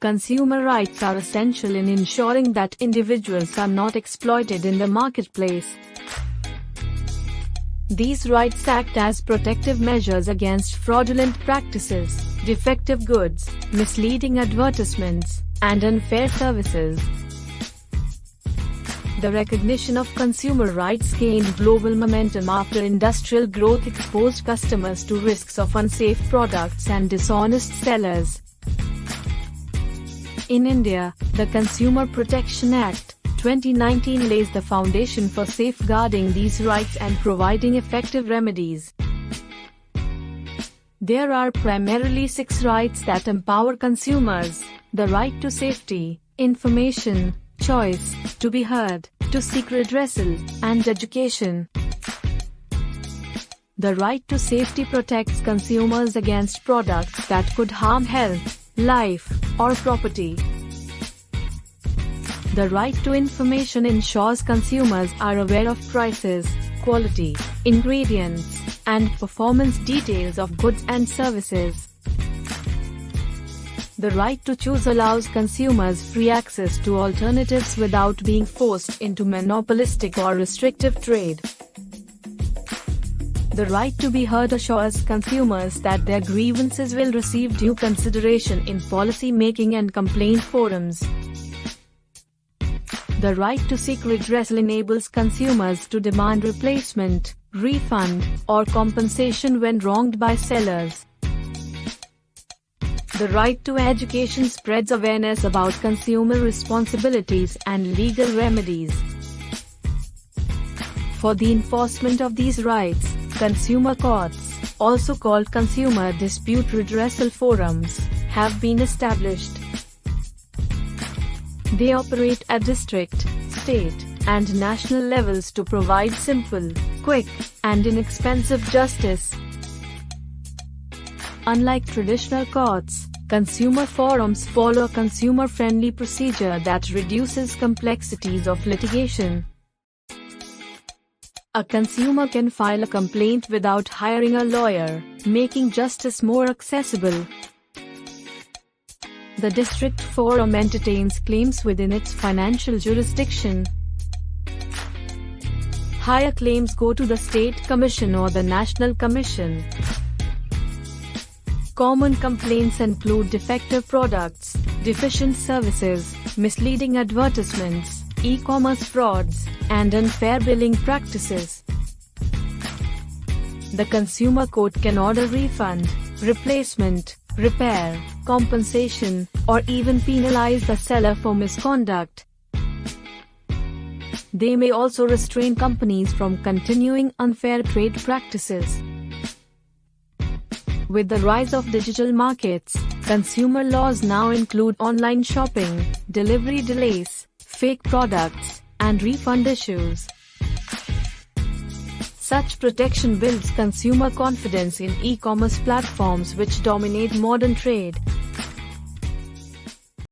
Consumer rights are essential in ensuring that individuals are not exploited in the marketplace. These rights act as protective measures against fraudulent practices, defective goods, misleading advertisements, and unfair services. The recognition of consumer rights gained global momentum after industrial growth exposed customers to risks of unsafe products and dishonest sellers. In India, the Consumer Protection Act, 2019 lays the foundation for safeguarding these rights and providing effective remedies. There are primarily 6 rights that empower consumers: the right to safety, information, choice, to be heard, to seek redressal, and education. The right to safety protects consumers against products that could harm health, life, or property. The right to information ensures consumers are aware of prices, quality, ingredients, and performance details of goods and services. The right to choose allows consumers free access to alternatives without being forced into monopolistic or restrictive trade. The right to be heard assures consumers that their grievances will receive due consideration in policy-making and complaint forums. The right to seek redressal enables consumers to demand replacement, refund, or compensation when wronged by sellers. The right to education spreads awareness about consumer responsibilities and legal remedies. For the enforcement of these rights, consumer courts, also called consumer dispute redressal forums, have been established. They operate at district, state, and national levels to provide simple, quick, and inexpensive justice. Unlike traditional courts, consumer forums follow a consumer-friendly procedure that reduces complexities of litigation. A consumer can file a complaint without hiring a lawyer, making justice more accessible. The district forum entertains claims within its financial jurisdiction. Higher claims go to the state commission or the national commission. Common complaints include defective products, deficient services, misleading advertisements, e-commerce frauds, and unfair billing practices. The consumer court can order refund, replacement, repair, compensation, or even penalize the seller for misconduct. They may also restrain companies from continuing unfair trade practices. With the rise of digital markets, consumer laws now include online shopping, delivery delays, fake products, and refund issues. Such protection builds consumer confidence in e-commerce platforms which dominate modern trade.